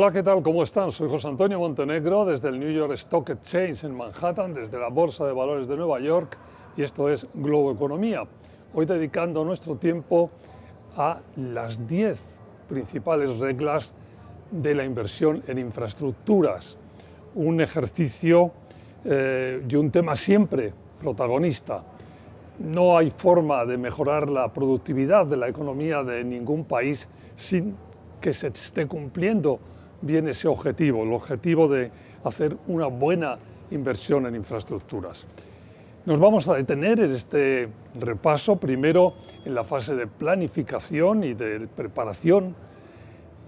Hola, ¿qué tal? ¿Cómo están? Soy José Antonio Montenegro desde el New York Stock Exchange en Manhattan, desde la Bolsa de Valores de Nueva York, y esto es Globo Economía. Hoy dedicando nuestro tiempo a las 10 principales reglas de la inversión en infraestructuras. Un ejercicio y un tema siempre protagonista. No hay forma de mejorar la productividad de la economía de ningún país sin que se esté cumpliendo bien ese objetivo, el objetivo de hacer una buena inversión en infraestructuras. Nos vamos a detener en este repaso primero en la fase de planificación y de preparación,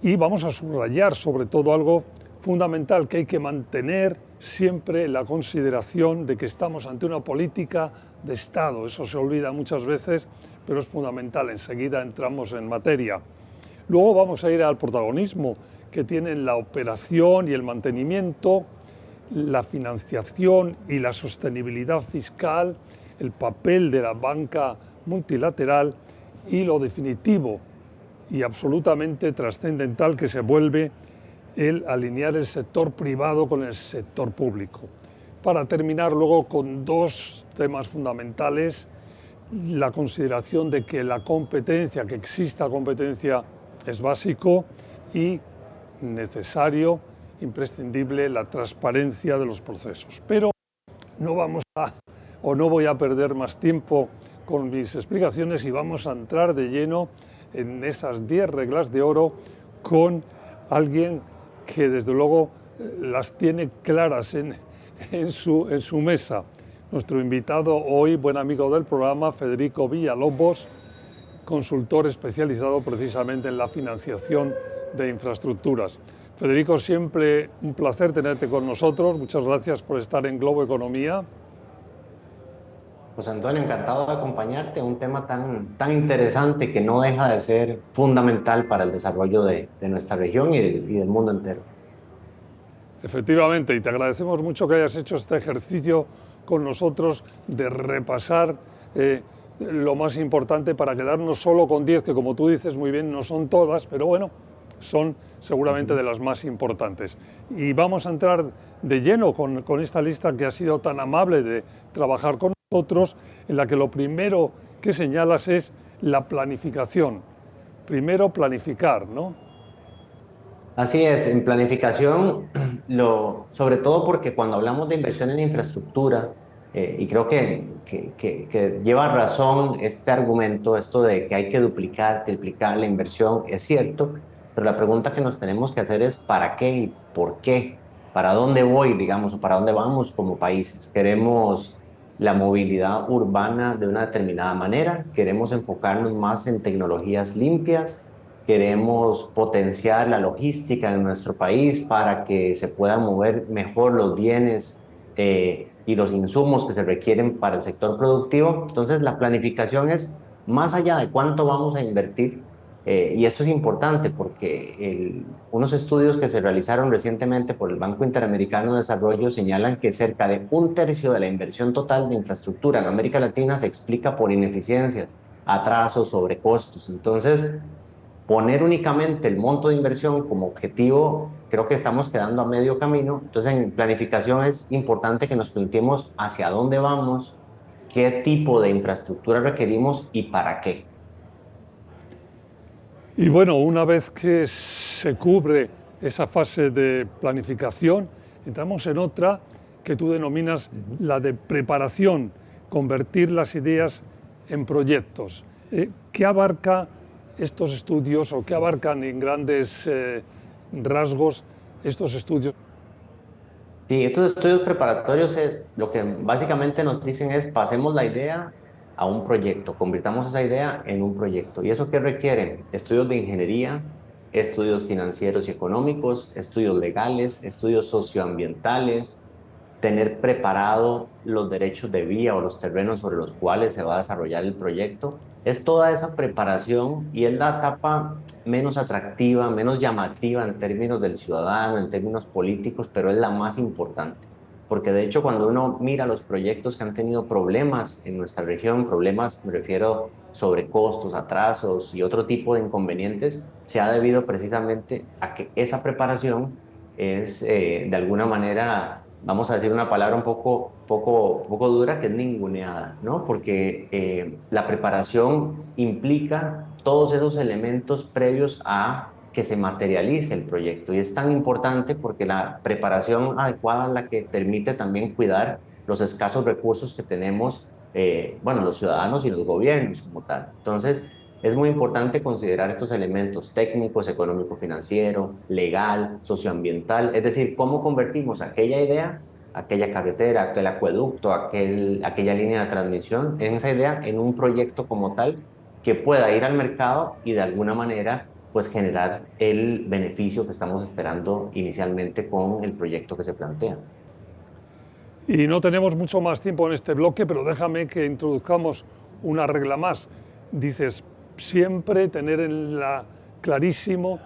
y vamos a subrayar sobre todo algo fundamental que hay que mantener siempre la consideración de que estamos ante una política de Estado. Eso se olvida muchas veces, pero es fundamental. Enseguida entramos en materia. Luego vamos a ir al protagonismo que tienen la operación y el mantenimiento, la financiación y la sostenibilidad fiscal, el papel de la banca multilateral y lo definitivo y absolutamente trascendental que se vuelve el alinear el sector privado con el sector público. Para terminar luego con dos temas fundamentales: la consideración de que la competencia, que exista competencia, es básico, y necesario, imprescindible, la transparencia de los procesos. Pero no voy a perder más tiempo con mis explicaciones y vamos a entrar de lleno en esas 10 reglas de oro con alguien que desde luego las tiene claras en su mesa. Nuestro invitado hoy, buen amigo del programa, Federico Villalobos, consultor especializado precisamente en la financiación de infraestructuras. Federico, siempre un placer tenerte con nosotros. Muchas gracias por estar en Globo Economía. Pues Antonio, encantado de acompañarte, un tema tan interesante que no deja de ser fundamental para el desarrollo de nuestra región y del mundo entero. Efectivamente, y te agradecemos mucho que hayas hecho este ejercicio con nosotros de repasar lo más importante para quedarnos solo con 10, que como tú dices muy bien, no son todas, pero bueno, son seguramente de las más importantes. Y vamos a entrar de lleno con esta lista que ha sido tan amable de trabajar con nosotros, en la que lo primero que señalas es la planificación. Primero planificar, ¿no? Así es, en planificación, sobre todo porque cuando hablamos de inversión en infraestructura, y creo que lleva razón este argumento, esto de que hay que duplicar, triplicar la inversión, es cierto, pero la pregunta que nos tenemos que hacer es ¿para qué y por qué? ¿Para dónde voy, digamos, o para dónde vamos como países? ¿Queremos la movilidad urbana de una determinada manera? ¿Queremos enfocarnos más en tecnologías limpias? Queremos potenciar la logística en nuestro país para que se puedan mover mejor los bienes y los insumos que se requieren para el sector productivo. Entonces, la planificación es más allá de cuánto vamos a invertir. Y esto es importante porque unos estudios que se realizaron recientemente por el Banco Interamericano de Desarrollo señalan que cerca de un tercio de la inversión total de infraestructura en América Latina se explica por ineficiencias, atrasos, sobrecostos. Entonces, poner únicamente el monto de inversión como objetivo, creo que estamos quedando a medio camino. Entonces, en planificación es importante que nos planteemos hacia dónde vamos, qué tipo de infraestructura requerimos y para qué. Y bueno, una vez que se cubre esa fase de planificación, entramos en otra que tú denominas la de preparación, convertir las ideas en proyectos. ¿Qué abarca estos estudios o qué abarcan en grandes rasgos estos estudios? Sí, estos estudios preparatorios lo que básicamente nos dicen es pasemos la idea a un proyecto, convirtamos esa idea en un proyecto. ¿Y eso qué requieren? Estudios de ingeniería, estudios financieros y económicos, estudios legales, estudios socioambientales, tener preparado los derechos de vía o los terrenos sobre los cuales se va a desarrollar el proyecto. Es toda esa preparación y es la etapa menos atractiva, menos llamativa en términos del ciudadano, en términos políticos, pero es la más importante. Porque de hecho cuando uno mira los proyectos que han tenido problemas en nuestra región, problemas, me refiero sobrecostos, atrasos y otro tipo de inconvenientes, se ha debido precisamente a que esa preparación es de alguna manera, vamos a decir una palabra un poco dura, que es ninguneada, ¿no? Porque la preparación implica todos esos elementos previos a que se materialice el proyecto. Y es tan importante porque la preparación adecuada es la que permite también cuidar los escasos recursos que tenemos, bueno, los ciudadanos y los gobiernos como tal. Entonces, es muy importante considerar estos elementos técnicos, económico-financiero, legal, socioambiental, es decir, cómo convertimos aquella idea, aquella carretera, aquel acueducto, aquella línea de transmisión, en esa idea, en un proyecto como tal que pueda ir al mercado y de alguna manera pues generar el beneficio que estamos esperando inicialmente con el proyecto que se plantea. Y no tenemos mucho más tiempo en este bloque, pero déjame que introduzcamos una regla más. Dices, siempre tener clarísimo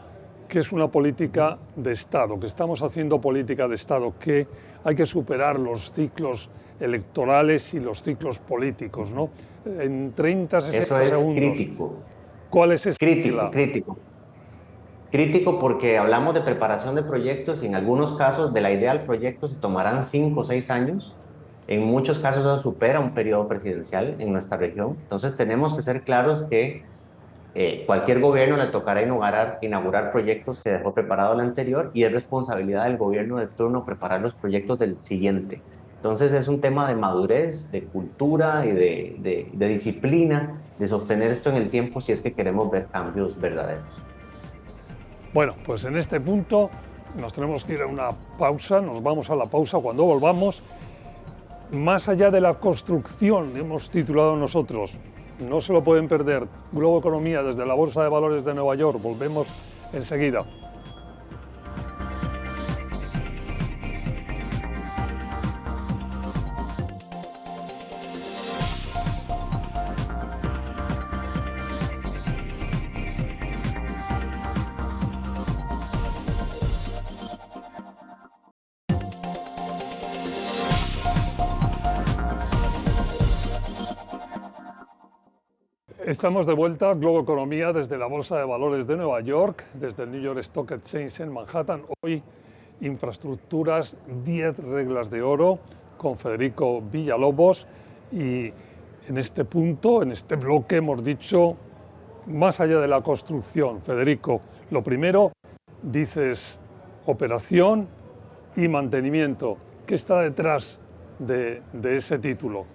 que es una política de Estado, que estamos haciendo política de Estado, que hay que superar los ciclos electorales y los ciclos políticos, ¿no? En 30, Eso 60 es segundos, crítico, ¿cuál es esa crítico, regla? crítico. Crítico porque hablamos de preparación de proyectos y en algunos casos de la idea al proyecto se tomarán 5 o 6 años. En muchos casos eso supera un periodo presidencial en nuestra región. Entonces tenemos que ser claros que cualquier gobierno le tocará inaugurar proyectos que dejó preparado el anterior y es responsabilidad del gobierno de turno preparar los proyectos del siguiente. Entonces es un tema de madurez, de cultura y de disciplina, de sostener esto en el tiempo si es que queremos ver cambios verdaderos. Bueno, pues en este punto nos tenemos que ir a una pausa, nos vamos a la pausa cuando volvamos. Más allá de la construcción, hemos titulado nosotros, no se lo pueden perder, Globo Economía desde la Bolsa de Valores de Nueva York, volvemos enseguida. Estamos de vuelta, Globo Economía, desde la Bolsa de Valores de Nueva York, desde el New York Stock Exchange en Manhattan. Hoy, infraestructuras, 10 reglas de oro, con Federico Villalobos. Y en este punto, en este bloque, hemos dicho, más allá de la construcción, Federico, lo primero, dices operación y mantenimiento. ¿Qué está detrás de ese título?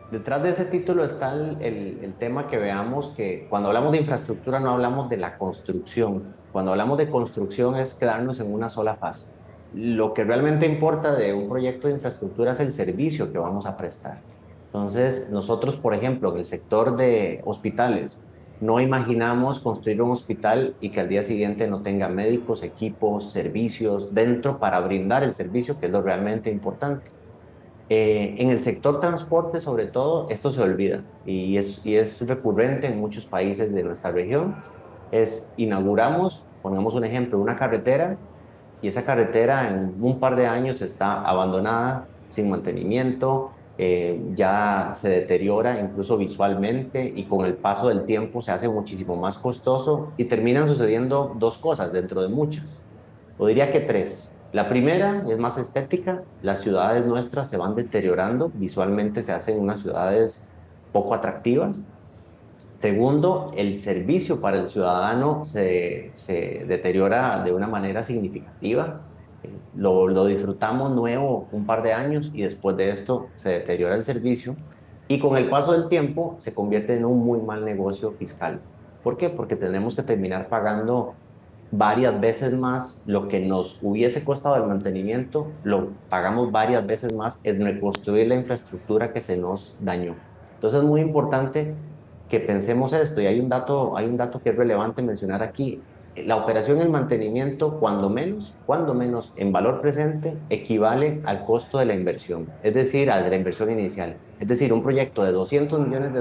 Detrás de ese título está el tema que veamos que cuando hablamos de infraestructura no hablamos de la construcción. Cuando hablamos de construcción es quedarnos en una sola fase. Lo que realmente importa de un proyecto de infraestructura es el servicio que vamos a prestar. Entonces, nosotros, por ejemplo, en el sector de hospitales, no imaginamos construir un hospital y que al día siguiente no tenga médicos, equipos, servicios dentro para brindar el servicio, que es lo realmente importante. En el sector transporte, sobre todo, esto se olvida y es recurrente en muchos países de nuestra región. Inauguramos, pongamos un ejemplo, una carretera y esa carretera en un par de años está abandonada, sin mantenimiento, ya se deteriora incluso visualmente y con el paso del tiempo se hace muchísimo más costoso y terminan sucediendo dos cosas dentro de muchas, o diría que tres. La primera es más estética, las ciudades nuestras se van deteriorando, visualmente se hacen unas ciudades poco atractivas. Segundo, el servicio para el ciudadano se deteriora de una manera significativa. Lo disfrutamos nuevo un par de años y después de esto se deteriora el servicio y con el paso del tiempo se convierte en un muy mal negocio fiscal. ¿Por qué? Porque tenemos que terminar pagando varias veces más lo que nos hubiese costado el mantenimiento, lo pagamos varias veces más en reconstruir la infraestructura que se nos dañó. Entonces es muy importante que pensemos esto, y hay un dato que es relevante mencionar aquí. La operación y el mantenimiento, cuando menos en valor presente, equivale al costo de la inversión, es decir, a de la inversión inicial. Es decir, un proyecto de $200 millones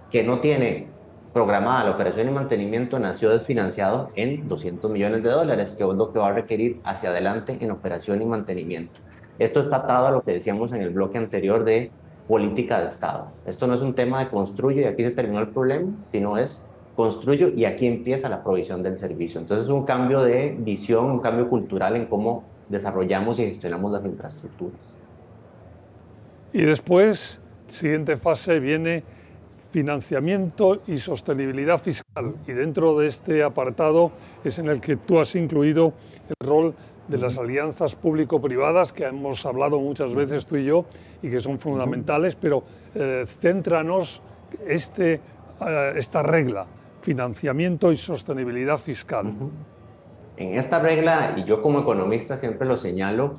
que no tiene programada la operación y mantenimiento nació desfinanciado en $200 millones, que es lo que va a requerir hacia adelante en operación y mantenimiento. Esto está atado a lo que decíamos en el bloque anterior de política de Estado. Esto no es un tema de construyo y aquí se terminó el problema, sino es construyo y aquí empieza la provisión del servicio. Entonces es un cambio de visión, un cambio cultural en cómo desarrollamos y gestionamos las infraestructuras. Y después, siguiente fase, viene financiamiento y sostenibilidad fiscal. Y dentro de este apartado es en el que tú has incluido el rol de las alianzas público-privadas, que hemos hablado muchas veces tú y yo, y que son fundamentales, pero céntranos esta regla, financiamiento y sostenibilidad fiscal. En esta regla, y yo como economista siempre lo señalo,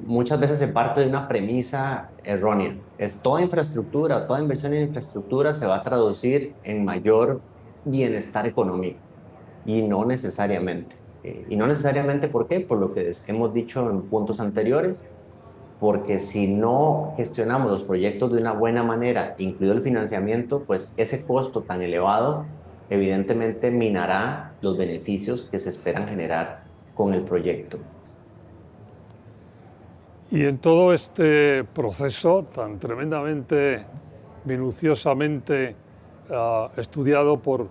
muchas veces se parte de una premisa errónea. Es toda infraestructura, toda inversión en infraestructura se va a traducir en mayor bienestar económico y no necesariamente. Y no necesariamente, ¿por qué? Por lo que hemos dicho en puntos anteriores, porque si no gestionamos los proyectos de una buena manera, incluido el financiamiento, pues ese costo tan elevado evidentemente minará los beneficios que se esperan generar con el proyecto. Y en todo este proceso tan tremendamente, minuciosamente estudiado por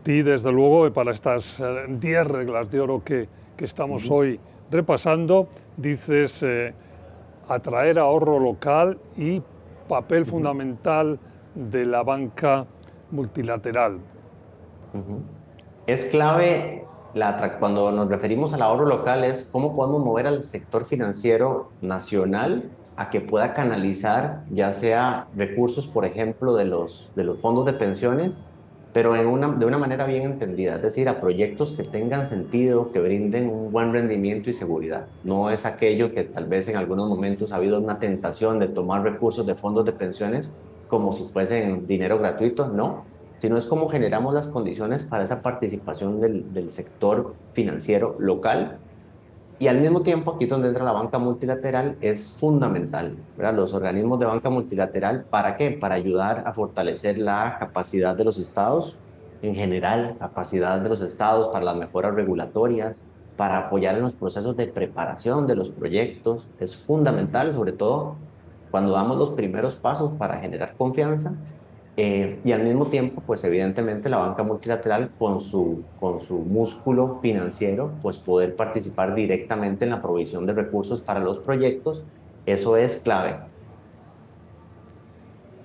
ti, desde luego, y para estas 10 reglas de oro que estamos hoy repasando, dices atraer ahorro local y papel fundamental de la banca multilateral. Es clave cuando nos referimos al ahorro local, es cómo podemos mover al sector financiero nacional a que pueda canalizar ya sea recursos, por ejemplo, de los fondos de pensiones, pero de una manera bien entendida, es decir, a proyectos que tengan sentido, que brinden un buen rendimiento y seguridad. No es aquello que tal vez en algunos momentos ha habido una tentación de tomar recursos de fondos de pensiones como si fuesen dinero gratuito, no, sino es cómo generamos las condiciones para esa participación del sector financiero local. Y al mismo tiempo, aquí donde entra la banca multilateral, es fundamental, ¿verdad? Los organismos de banca multilateral, ¿para qué? Para ayudar a fortalecer la capacidad de los estados, en general, capacidad de los estados para las mejoras regulatorias, para apoyar en los procesos de preparación de los proyectos. Es fundamental, sobre todo cuando damos los primeros pasos para generar confianza y al mismo tiempo, pues evidentemente la banca multilateral con su músculo financiero, pues poder participar directamente en la provisión de recursos para los proyectos, eso es clave.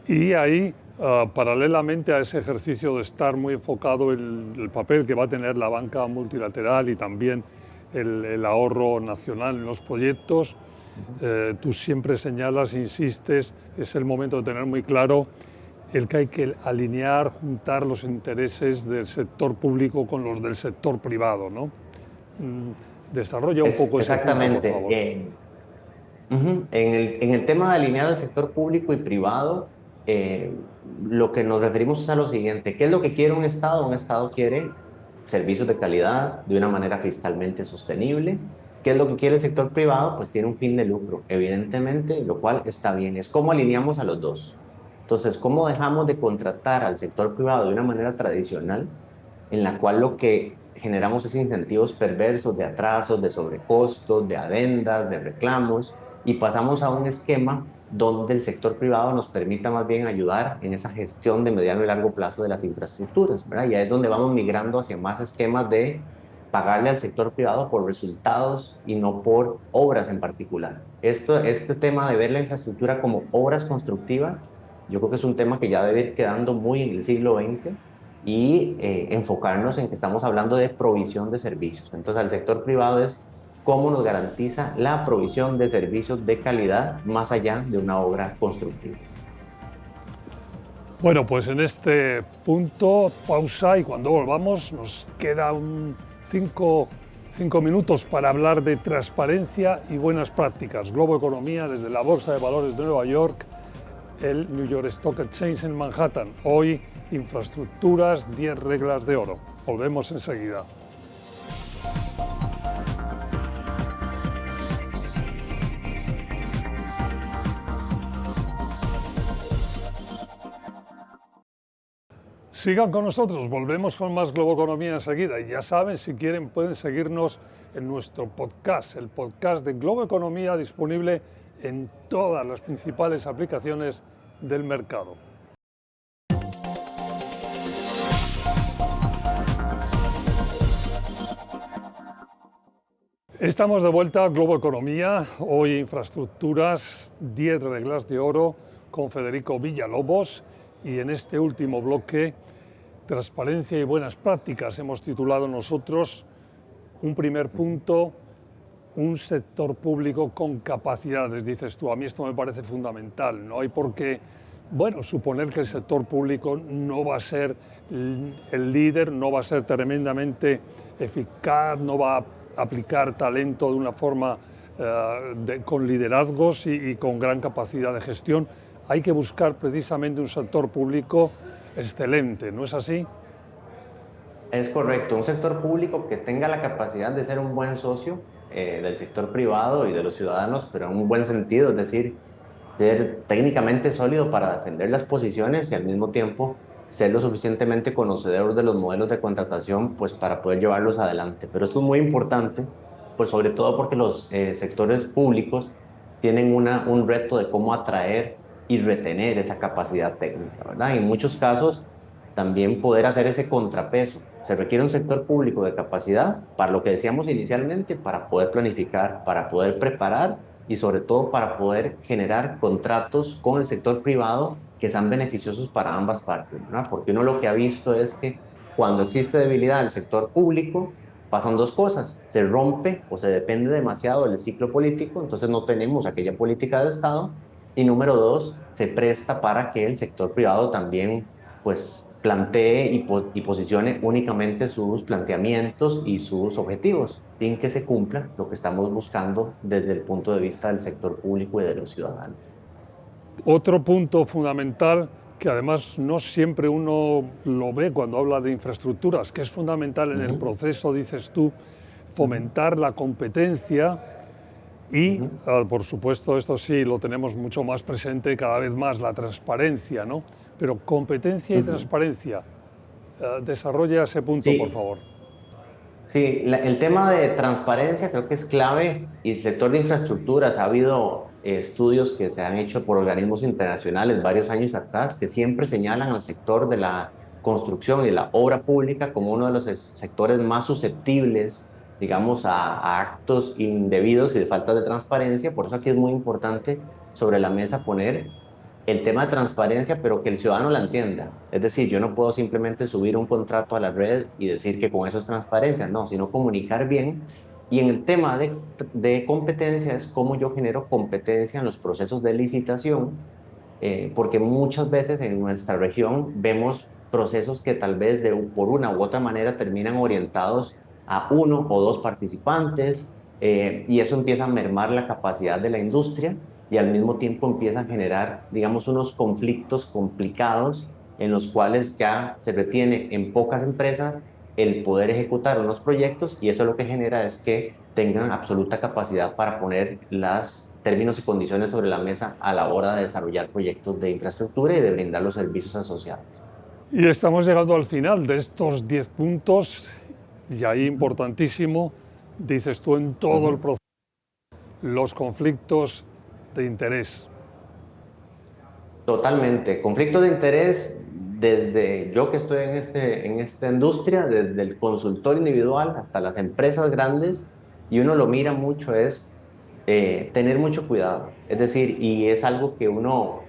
Y ahí, paralelamente a ese ejercicio de estar muy enfocado en el papel que va a tener la banca multilateral y también el ahorro nacional en los proyectos, tú siempre señalas, insistes, es el momento de tener muy claro el que hay que alinear, juntar los intereses del sector público con los del sector privado, ¿no? Desarrolla un poco ese punto, por favor. En el tema de alinear al sector público y privado, lo que nos referimos es a lo siguiente: ¿qué es lo que quiere un Estado? Un Estado quiere servicios de calidad de una manera fiscalmente sostenible. ¿Qué es lo que quiere el sector privado? Pues tiene un fin de lucro, evidentemente, lo cual está bien. Es cómo alineamos a los dos. Entonces, ¿cómo dejamos de contratar al sector privado de una manera tradicional, en la cual lo que generamos es incentivos perversos de atrasos, de sobrecostos, de adendas, de reclamos, y pasamos a un esquema donde el sector privado nos permita más bien ayudar en esa gestión de mediano y largo plazo de las infraestructuras, ¿verdad? Y ahí es donde vamos migrando hacia más esquemas de pagarle al sector privado por resultados y no por obras en particular. Este tema de ver la infraestructura como obras constructivas, yo creo que es un tema que ya debe ir quedando muy en el siglo XX y enfocarnos en que estamos hablando de provisión de servicios. Entonces, al sector privado es cómo nos garantiza la provisión de servicios de calidad más allá de una obra constructiva. Bueno, pues en este punto, pausa, y cuando volvamos nos queda cinco minutos para hablar de transparencia y buenas prácticas. Globo Economía desde la Bolsa de Valores de Nueva York, el New York Stock Exchange en Manhattan. Hoy, infraestructuras, 10 reglas de oro. Volvemos enseguida. Sigan con nosotros, volvemos con más Globo Economía enseguida. Y ya saben, si quieren pueden seguirnos en nuestro podcast, el podcast de Globo Economía, disponible en todas las principales aplicaciones del mercado. Estamos de vuelta a Globo Economía, hoy infraestructuras, 10 reglas de oro con Federico Villalobos, y en este último bloque, transparencia y buenas prácticas, hemos titulado nosotros un primer punto, un sector público con capacidades, dices tú. A mí esto me parece fundamental, no hay por qué, suponer que el sector público no va a ser el líder, no va a ser tremendamente eficaz, no va a aplicar talento de una forma con liderazgos y con gran capacidad de gestión. Hay que buscar precisamente un sector público excelente, ¿no es así? Es correcto, un sector público que tenga la capacidad de ser un buen socio del sector privado y de los ciudadanos, pero en un buen sentido, es decir, ser técnicamente sólido para defender las posiciones y al mismo tiempo ser lo suficientemente conocedor de los modelos de contratación pues para poder llevarlos adelante. Pero esto es muy importante, pues sobre todo porque los sectores públicos tienen un reto de cómo atraer y retener esa capacidad técnica, ¿verdad? Y en muchos casos también poder hacer ese contrapeso. Se requiere un sector público de capacidad para lo que decíamos inicialmente, para poder planificar, para poder preparar y sobre todo para poder generar contratos con el sector privado que sean beneficiosos para ambas partes, ¿verdad? Porque uno lo que ha visto es que cuando existe debilidad del sector público, pasan dos cosas: se rompe o se depende demasiado del ciclo político, entonces no tenemos aquella política de Estado, y número dos, se presta para que el sector privado también pues plantee y posicione únicamente sus planteamientos y sus objetivos, sin que se cumpla lo que estamos buscando desde el punto de vista del sector público y de los ciudadanos. Otro punto fundamental, que además no siempre uno lo ve cuando habla de infraestructuras, que es fundamental en el proceso, dices tú, fomentar la competencia y, por supuesto, esto sí lo tenemos mucho más presente cada vez más, la transparencia, ¿no? Pero competencia y transparencia, desarrolla ese punto, Sí. por favor. Sí, el tema de transparencia creo que es clave, y el sector de infraestructuras ha habido estudios que se han hecho por organismos internacionales varios años atrás que siempre señalan al sector de la construcción y la obra pública como uno de los sectores más susceptibles, digamos, a actos indebidos y de falta de transparencia. Por eso aquí es muy importante sobre la mesa poner el tema de transparencia, pero que el ciudadano la entienda. Es decir, yo no puedo simplemente subir un contrato a la red y decir que con eso es transparencia, no, sino comunicar bien. Y en el tema de competencia es cómo yo genero competencia en los procesos de licitación, porque muchas veces en nuestra región vemos procesos que tal vez por una u otra manera terminan orientados a uno o dos participantes, y eso empieza a mermar la capacidad de la industria y al mismo tiempo empieza a generar, digamos, unos conflictos complicados en los cuales ya se retiene en pocas empresas el poder ejecutar unos proyectos, y eso lo que genera es que tengan absoluta capacidad para poner los términos y condiciones sobre la mesa a la hora de desarrollar proyectos de infraestructura y de brindar los servicios asociados. Y estamos llegando al final de estos 10 puntos, y ahí importantísimo, dices tú, en todo el proceso, los conflictos de interés. Totalmente. Conflicto de interés desde yo que estoy en esta industria, desde el consultor individual hasta las empresas grandes, y uno lo mira mucho, es tener mucho cuidado. Es decir, y es algo que uno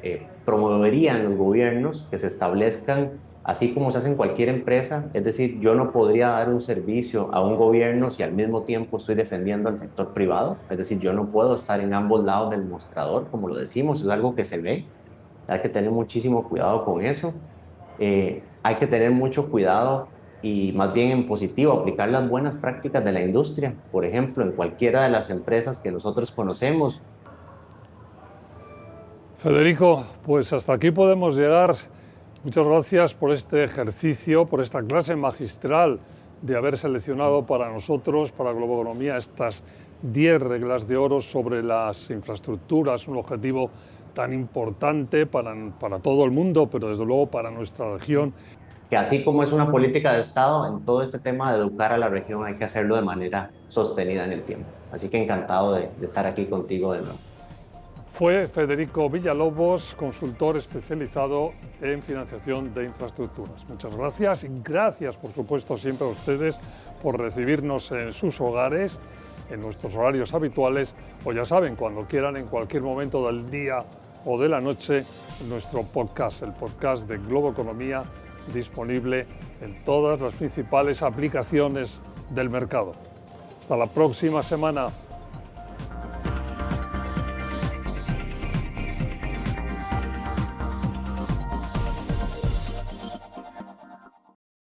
promovería en los gobiernos, que se establezcan así como se hace en cualquier empresa. Es decir, yo no podría dar un servicio a un gobierno si al mismo tiempo estoy defendiendo al sector privado. Es decir, yo no puedo estar en ambos lados del mostrador, como lo decimos, es algo que se ve. Hay que tener muchísimo cuidado con eso. Hay que tener mucho cuidado y más bien en positivo aplicar las buenas prácticas de la industria, por ejemplo, en cualquiera de las empresas que nosotros conocemos. Federico, pues hasta aquí podemos llegar. Muchas gracias por este ejercicio, por esta clase magistral de haber seleccionado para nosotros, para Globo Economía, estas 10 reglas de oro sobre las infraestructuras, un objetivo tan importante para todo el mundo, pero desde luego para nuestra región. Que así como es una política de Estado, en todo este tema de educar a la región hay que hacerlo de manera sostenida en el tiempo. Así que encantado de estar aquí contigo de nuevo. Fue Federico Villalobos, consultor especializado en financiación de infraestructuras. Muchas gracias y gracias, por supuesto, siempre a ustedes por recibirnos en sus hogares, en nuestros horarios habituales, o ya saben, cuando quieran, en cualquier momento del día o de la noche, nuestro podcast, el podcast de Globo Economía, disponible en todas las principales aplicaciones del mercado. Hasta la próxima semana.